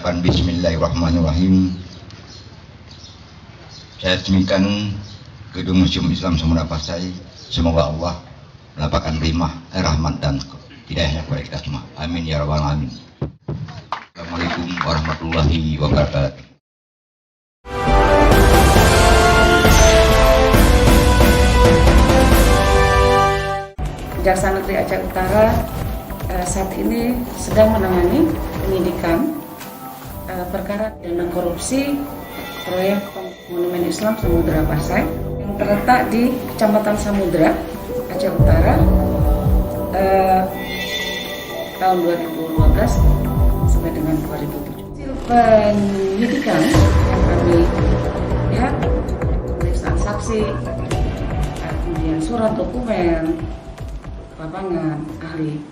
mengucapkan Bismillahirrahmanirrahim. Saya resmikan Gedung Museum Islam Samudra Pasai. Semoga Allah melapangkan rahmat dan hidayahnya kepada kita semua. Amin ya rabbal alamin. Assalamualaikum warahmatullahi wabarakatuh. Kejaksaan Negeri Aceh Utara saat ini sedang menangani penyidikan perkara pidana korupsi proyek Monumen Islam Samudra Pasai yang terletak di Kecamatan Samudra, Aceh Utara tahun 2012 sampai dengan 2007. Penyidikan yang kami lihat, pemeriksaan saksi, kemudian surat dokumen, lapangan, ahli